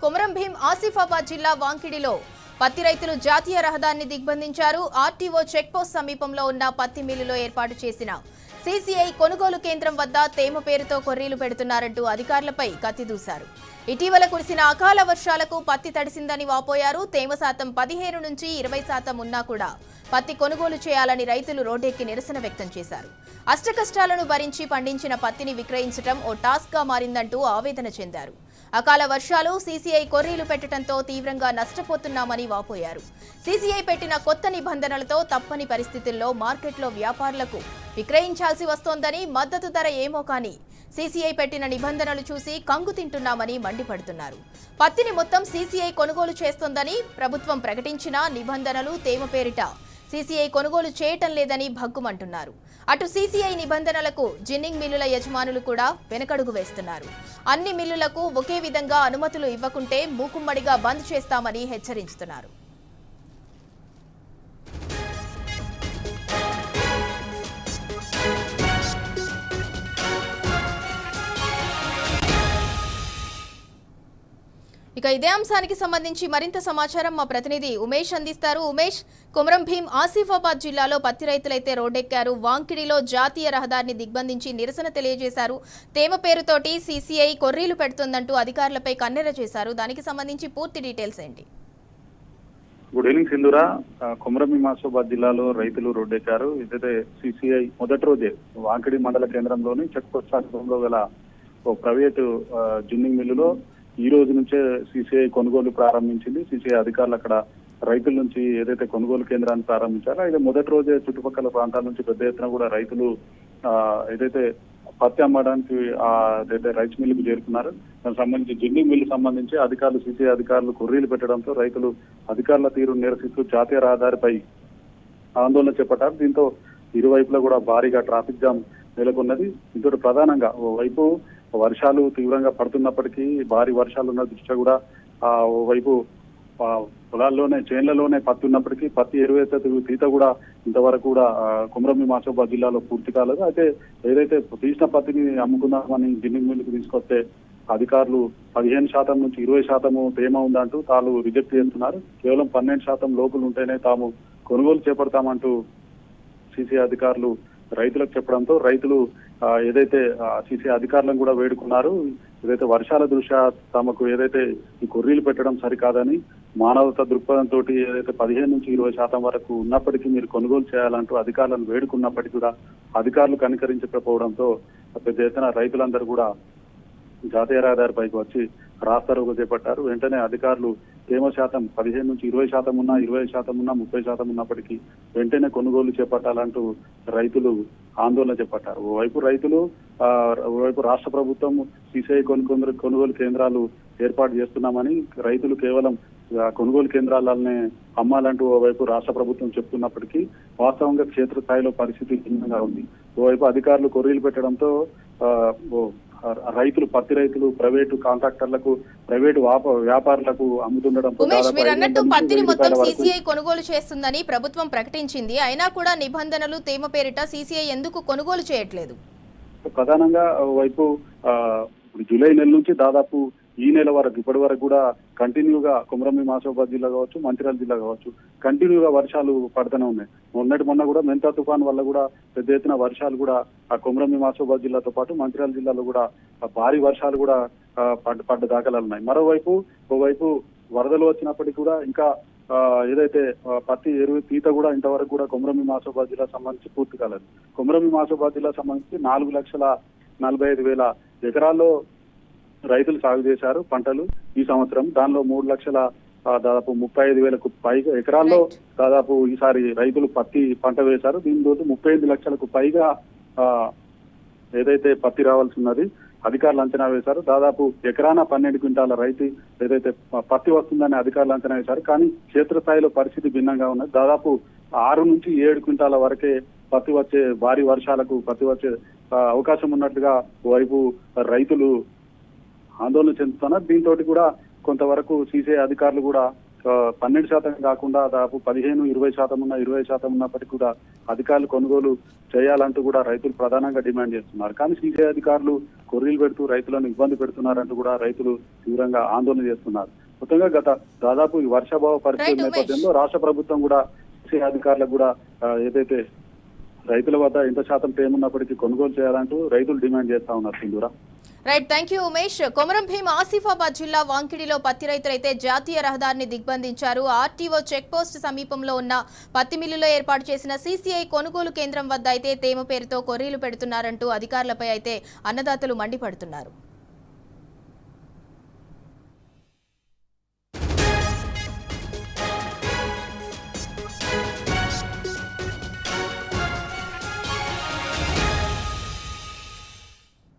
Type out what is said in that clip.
కొమరం భీం ఆసిఫాబాద్ జిల్లా వాంకిడిలో పత్తి రైతులు జాతీయ రహదారిని దిగ్బంధించారు. ఆర్టీఓ చెక్పోస్ట్ సమీపంలో ఉన్న పత్తి మిల్లులో ఏర్పాటు చేసిన సీసీఐ కొనుగోలు కేంద్రం వద్ద తేమ పేరుతో కొర్రీలు పెడుతున్నారంటూ అధికారులపై కత్తిదూశారు. ఇటీవల కురిసిన అకాల వర్షాలకు పత్తి తడిసిందని వాపోయారు. తేమ శాతం 15 నుంచి 20% ఉన్నా కూడా పత్తి కొనుగోలు చేయాలని రైతులు రోడ్డెక్కి నిరసన వ్యక్తం చేశారు. అష్టకష్టాలను భరించి పండించిన పత్తిని విక్రయించడం ఓ టాస్క్ గా మారిందంటూ ఆవేదన చెందారు. అకాల వర్షాలు సీసీఐ కొర్రీలు పెట్టడంతో తీవ్రంగా నష్టపోతున్నామని వాపోయారు. సీసీఐ పెట్టిన కొత్త నిబంధనలతో తప్పని పరిస్థితుల్లో మార్కెట్లో వ్యాపారులకు విక్రయించాల్సి వస్తోందని, మద్దతు ధర ఏమో కానీ సీసీఐ పెట్టిన నిబంధనలు చూసి కంగు తింటున్నామని మండిపడుతున్నారు. పత్తిని మొత్తం సీసీఐ కొనుగోలు చేస్తోందని ప్రభుత్వం ప్రకటించిన నిబంధనలు తేమ పేరిట సీసీఐ కొనుగోలు చేయటం లేదని భగ్గుమంటున్నారు. అటు సీసీఐ నిబంధనలకు జిన్నింగ్ మిల్లుల యజమానులు కూడా వెనకడుగు వేస్తున్నారు. అన్ని మిల్లులకు ఒకే విధంగా అనుమతులు ఇవ్వకుంటే మూకుమ్మడిగా బంద్ చేస్తామని హెచ్చరిస్తున్నారు. ఇక ఇదే అంశానికి సంబంధించి మరింత సమాచారం మా ప్రతినిధి ఉమేష్ అందిస్తారు. ఉమేష్, కొమరం భీం ఆసిఫాబాద్ జిల్లాలో పత్తి రైతులైతే రోడ్డెక్కారు. వాంకిడిలో జాతీయ రహదారిని దిగ్బంధించి నిరసన తెలియజేశారు. తేమ పేరుతోటి సీసీఐ కొర్రీలు పెడుతుందంటూ అధికారులపై కన్నెర చేశారు. దానికి సంబంధించి పూర్తి డీటెయిల్స్ ఏంటి? Good evening Sindhura. కొమరం భీం ఆసిఫాబాద్ జిల్లాలో రైతులు రోడ్డెక్కారు. ఇదైతే సీసీఐ మొదటి రోజే వాంకిడి మండల కేంద్రంలోని చెక్పోస్ట్ సమీపంలో గల ఓ ప్రైవేటు జిన్నింగ్ మిల్లులో ఈ రోజు నుంచే సీసీఐ కొనుగోలు ప్రారంభించింది. సీసీఐ అధికారులు అక్కడ రైతుల నుంచి ఏదైతే కొనుగోలు కేంద్రాన్ని ప్రారంభించారో అయితే మొదటి రోజే చుట్టుపక్కల ప్రాంతాల నుంచి పెద్ద ఎత్తున కూడా రైతులు ఏదైతే పత్తి అమ్మడానికి ఏదైతే రైస్ మిల్లుకు చేరుకున్నారు. దానికి సంబంధించి జిన్నింగ్ మిల్లు సంబంధించి అధికారులు సీసీఐ అధికారులు కొర్రీలు పెట్టడంతో రైతులు అధికారుల తీరు నిరసిస్తూ జాతీయ రహదారిపై ఆందోళన చేపట్టారు. దీంతో ఇరువైపులా కూడా భారీగా ట్రాఫిక్ జామ్ నెలకొన్నది. దీంతో ప్రధానంగా ఓవైపు వర్షాలు తీవ్రంగా పడుతున్నప్పటికీ భారీ వర్షాలు ఉన్న దృష్ట్యా కూడా ఓవైపు పొలాల్లోనే చేన్లలోనే పత్తి ఉన్నప్పటికీ పత్తి ఎరువేత తీత కూడా ఇంతవరకు కూడా కొమరం భీం ఆసిఫాబాద్ జిల్లాలో పూర్తి కాలేదు. అయితే ఏదైతే తీసిన పత్తిని అమ్ముకుందామని జిన్నింగ్ మిల్లుకు తీసుకొస్తే అధికారులు 15% నుంచి 20% తేమ ఉందంటూ తాను రిజెక్ట్ చేస్తున్నారు. కేవలం 12% లోపులు ఉంటేనే తాము కొనుగోలు చేపడతామంటూ సీసీఐ అధికారులు రైతులకు చెప్పడంతో రైతులు ఏదైతే సీసీఐ అధికారులను కూడా వేడుకున్నారు. ఏదైతే వర్షాల దృష్ట్యా తమకు ఏదైతే ఈ కొర్రీలు పెట్టడం సరికాదని, మానవతా దృక్పథంతో ఏదైతే 15 నుంచి 20% వరకు ఉన్నప్పటికీ మీరు కొనుగోలు చేయాలంటూ అధికారులను వేడుకున్నప్పటికీ కూడా అధికారులు కనికరించకపోవడంతో పెద్ద ఎత్తున రైతులందరూ కూడా జాతీయ రహదారిపైకి వచ్చి రాస్తారోకో చేపట్టారు. వెంటనే అధికారులు తేమ శాతం 15 నుంచి 20% ఉన్నా, 20% ఉన్నా, 30% ఉన్నప్పటికీ వెంటనే కొనుగోలు చేపట్టాలంటూ రైతులు ఆందోళన చేపట్టారు. ఓవైపు రైతులు, ఓవైపు రాష్ట్ర ప్రభుత్వం సీసీఐ కొనుగోలు కేంద్రాలు ఏర్పాటు చేస్తున్నామని, రైతులు కేవలం కొనుగోలు కేంద్రాలనే అమ్మాలంటూ ఓవైపు రాష్ట్ర ప్రభుత్వం చెప్తున్నప్పటికీ వాస్తవంగా క్షేత్రస్థాయిలో పరిస్థితి భిన్నంగా ఉంది. ఓవైపు అధికారులు కొర్రీలు పెట్టడంతో రైతులు, పత్తి రైతులు ప్రైవేటు కాంట్రాక్టర్లకు, ప్రైవేటు వ్యాపారులకు అమ్ముతుండడం. పత్తిని మొత్తం సీసీఐ కొనుగోలు చేస్తుందని ప్రభుత్వం ప్రకటించింది. అయినా కూడా నిబంధనలు తేమ పేరిట సీసీఐ ఎందుకు కొనుగోలు చేయట్లేదు? ప్రధానంగా వైపు జూలై నెల నుంచి దాదాపు ఈ నెల వరకు ఇప్పటి వరకు కూడా కంటిన్యూగా కొమరం భీం ఆసిఫాబాద్ జిల్లా కావచ్చు, మంచిర్యాల జిల్లా కావచ్చు, కంటిన్యూగా వర్షాలు పడుతూనే ఉన్నాయి. మొన్న కూడా మెంతా తుఫాన్ వల్ల కూడా పెద్ద ఎత్తున వర్షాలు కూడా ఆ కొమరం భీం ఆసిఫాబాద్ జిల్లాతో పాటు మంచిర్యాల జిల్లాలో కూడా భారీ వర్షాలు కూడా పడ్డ దాఖలాలు ఉన్నాయి. ఓవైపు వరదలు వచ్చినప్పటికీ కూడా ఇంకా ఏదైతే పత్తి ఎరువు తీత కూడా ఇంతవరకు కూడా కొమరం భీం ఆసిఫాబాద్ జిల్లా సంబంధించి పూర్తి కాలేదు. కొమరం భీం ఆసిఫాబాద్ జిల్లా సంబంధించి 4,45,000 ఎకరాల్లో రైతులు సాగు చేశారు పంటలు ఈ సంవత్సరం. దానిలో 3,00,000 దాదాపు 35,000కు పైగా ఎకరాల్లో దాదాపు ఈసారి రైతులు పత్తి పంట వేశారు. దీనితో 35 లక్షలకు పైగా ఏదైతే పత్తి రావాల్సి ఉన్నది అధికారులు అంచనా వేశారు. దాదాపు ఎకరాన 12 క్వింటాల రైతు ఏదైతే పత్తి వస్తుందని అధికారులు అంచనా వేశారు. కానీ క్షేత్రస్థాయిలో పరిస్థితి భిన్నంగా ఉన్నది. దాదాపు 6 నుంచి 7 క్వింటాల వరకే పత్తి వచ్చే, భారీ వర్షాలకు పత్తి వచ్చే అవకాశం ఉన్నట్లుగా వైపు రైతులు ఆందోళన చెందుతున్నారు. దీంతో కూడా కొంతవరకు సీసీఐ అధికారులు కూడా 12% కాకుండా దాదాపు 15-20% ఉన్న 20% ఉన్నప్పటికీ కూడా అధికారులు కొనుగోలు చేయాలంటూ కూడా రైతులు ప్రధానంగా డిమాండ్ చేస్తున్నారు. కానీ సీసీఐ అధికారులు కొర్రీలు పెడుతూ రైతులను ఇబ్బంది పెడుతున్నారంటూ కూడా రైతులు తీవ్రంగా ఆందోళన చేస్తున్నారు. మొత్తంగా దాదాపు ఈ వర్షాభావ పరిస్థితుల నేపథ్యంలో రాష్ట్ర ప్రభుత్వం కూడా సీసీఐ అధికారులకు కూడా ఏదైతే రైతుల వద్ద ఎంత శాతం తేమ ఉన్నప్పటికీ కొనుగోలు చేయాలంటూ రైతులు డిమాండ్ చేస్తా ఉన్నారు. Sindhura. Right, thank you Umesh. Komaram Bheem Asifabad జిల్లా వాంకిడిలో పత్తి రైతులైతే జాతీయ రహదారిని దిగ్బంధించారు. ఆర్టీఓ చెక్ పోస్ట్ సమీపంలో ఉన్న పత్తి మిల్లులో ఏర్పాటు చేసిన సీసీఐ కొనుగోలు కేంద్రం వద్ద అయితే తేమ పేరుతో కొర్రీలు పెడుతున్నారంటూ అధికారులపై అయితే అన్నదాతలు మండిపడుతున్నారు.